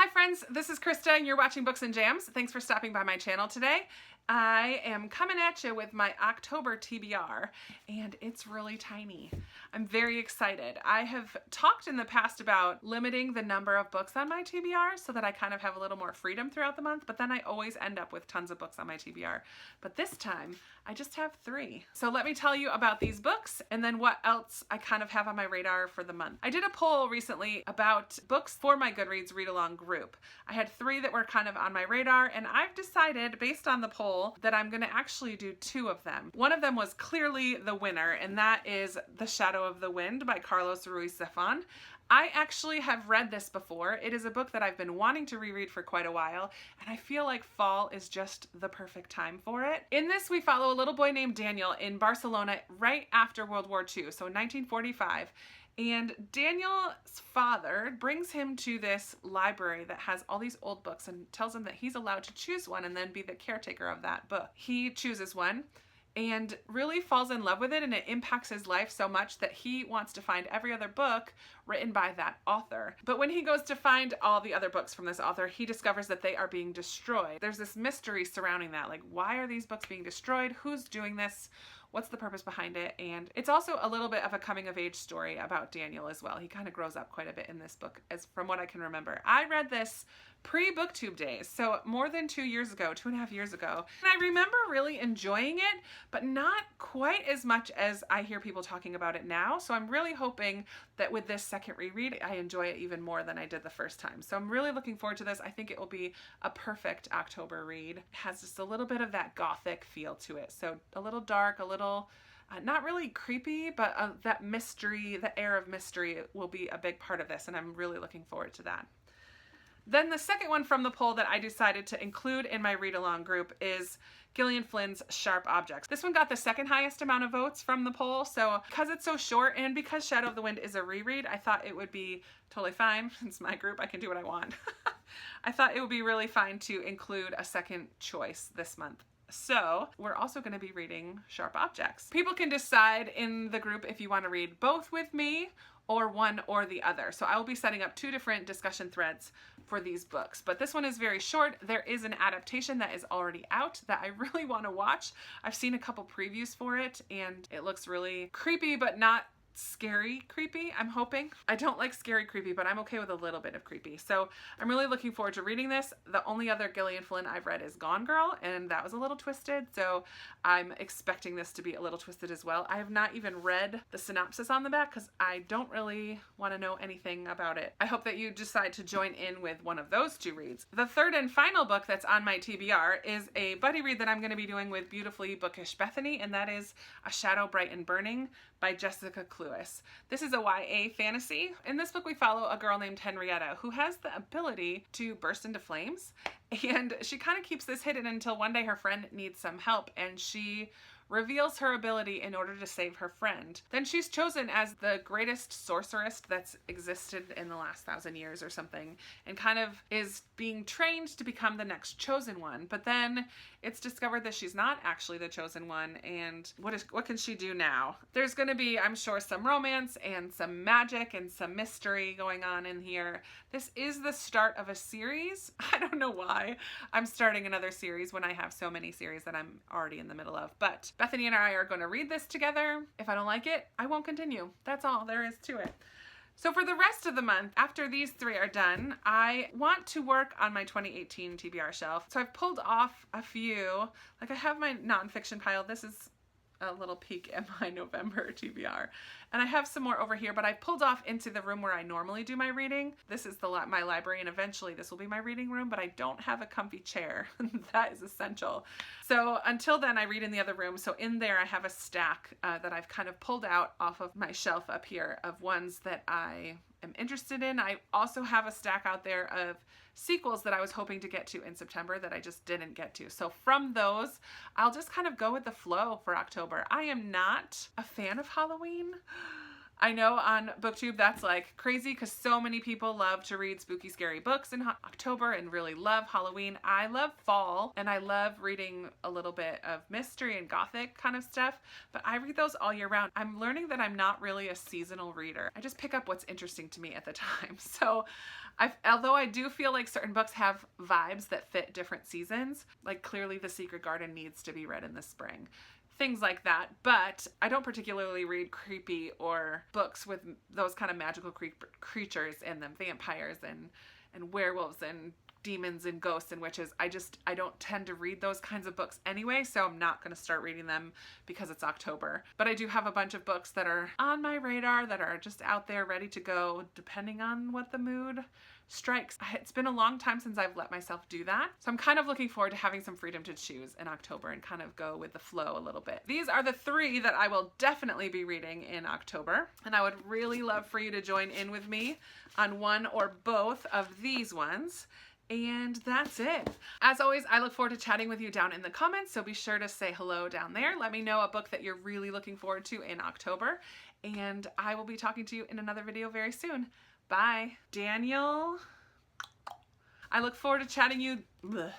Hi friends, this is Krista and you're watching Books and Jams. Thanks for stopping by my channel today. I am coming at you with my October TBR and it's really tiny. I'm very excited. I have talked in the past about limiting the number of books on my TBR so that I kind of have a little more freedom throughout the month, but then I always end up with tons of books on my TBR. But this time I just have 3. So let me tell you about these books and then what else I kind of have on my radar for the month. I did a poll recently about books for my Goodreads read-along group. I had 3 that were kind of on my radar and I've decided based on the poll that I'm going to actually do 2 of them. One of them was clearly the winner, and that is The Shadow of the Wind by Carlos Ruiz Zafón. I actually have read this before. It is a book that I've been wanting to reread for quite a while, and I feel like fall is just the perfect time for it. In this, we follow a little boy named Daniel in Barcelona right after World War II, so 1945. And Daniel's father brings him to this library that has all these old books and tells him that he's allowed to choose one and then be the caretaker of that book. He chooses one and really falls in love with it, and it impacts his life so much that he wants to find every other book written by that author. But when he goes to find all the other books from this author, he discovers that they are being destroyed. There's this mystery surrounding that, like why are these books being destroyed? Who's doing this? What's the purpose behind it? And it's also a little bit of a coming of age story about Daniel as well. He kind of grows up quite a bit in this book, as from what I can remember. I read this pre-booktube days, so more than 2 years ago, 2.5 years ago. And I remember really enjoying it, but not quite as much as I hear people talking about it now. So I'm really hoping that with this second reread, I enjoy it even more than I did the first time. So I'm really looking forward to this. I think it will be a perfect October read. It has just a little bit of that gothic feel to it. So a little dark, a little not really creepy, but that mystery, the air of mystery will be a big part of this, and I'm really looking forward to that. Then the second one from the poll that I decided to include in my read-along group is Gillian Flynn's Sharp Objects. This one got the second highest amount of votes from the poll, so because it's so short and because Shadow of the Wind is a reread, I thought it would be totally fine. It's my group, I can do what I want. I thought it would be really fine to include a second choice this month. So we're also going to be reading Sharp Objects. People can decide in the group if you want to read both with me or one or the other. So I will be setting up 2 different discussion threads for these books. But this one is very short. There is an adaptation that is already out that I really want to watch. I've seen a couple previews for it and it looks really creepy, but not scary creepy, I'm hoping. I don't like scary creepy, but I'm okay with a little bit of creepy. So I'm really looking forward to reading this. The only other Gillian Flynn I've read is Gone Girl, and that was a little twisted, so I'm expecting this to be a little twisted as well. I have not even read the synopsis on the back because I don't really want to know anything about it. I hope that you decide to join in with one of those 2 reads. The third and final book that's on my TBR is a buddy read that I'm going to be doing with beautifully bookish Bethany, and that is A Shadow Bright and Burning by Jessica Cluess. This is a YA fantasy. In this book we follow a girl named Henrietta who has the ability to burst into flames, and she kind of keeps this hidden until one day her friend needs some help and she reveals her ability in order to save her friend. Then she's chosen as the greatest sorceress that's existed in the last 1,000 years or something, and kind of is being trained to become the next chosen one. But then it's discovered that she's not actually the chosen one, and what can she do now? There's going to be, I'm sure, some romance and some magic and some mystery going on in here. This is the start of a series. I don't know why I'm starting another series when I have so many series that I'm already in the middle of, but Bethany and I are going to read this together. If I don't like it, I won't continue. That's all there is to it. So for the rest of the month, after these 3 are done, I want to work on my 2018 TBR shelf. So I've pulled off a few. Like I have my nonfiction pile. This is a little peek at my November TBR. And I have some more over here, but I pulled off into the room where I normally do my reading. This is my library, and eventually this will be my reading room, but I don't have a comfy chair. That is essential. So until then, I read in the other room. So in there, I have a stack that I've kind of pulled out off of my shelf up here of ones that I am interested in. I also have a stack out there of sequels that I was hoping to get to in September that I just didn't get to. So from those, I'll just kind of go with the flow for October. I am not a fan of Halloween. I know on BookTube that's like crazy because so many people love to read spooky, scary books in October and really love Halloween. I love fall and I love reading a little bit of mystery and gothic kind of stuff, but I read those all year round. I'm learning that I'm not really a seasonal reader. I just pick up what's interesting to me at the time. So Although I do feel like certain books have vibes that fit different seasons, like clearly The Secret Garden needs to be read in the spring. Things like that, but I don't particularly read creepy or books with those kind of magical creatures in them, vampires and werewolves and demons and ghosts and witches. I don't tend to read those kinds of books anyway, so I'm not going to start reading them because it's October. But I do have a bunch of books that are on my radar that are just out there ready to go depending on what the mood strikes. It's been a long time since I've let myself do that, so I'm kind of looking forward to having some freedom to choose in October and kind of go with the flow a little bit. These are the 3 that I will definitely be reading in October, and I would really love for you to join in with me on one or both of these ones. And that's it. As always, I look forward to chatting with you down in the comments, so be sure to say hello down there. Let me know a book that you're really looking forward to in October, and I will be talking to you in another video very soon. Bye. Daniel, I look forward to chatting you. Bleh.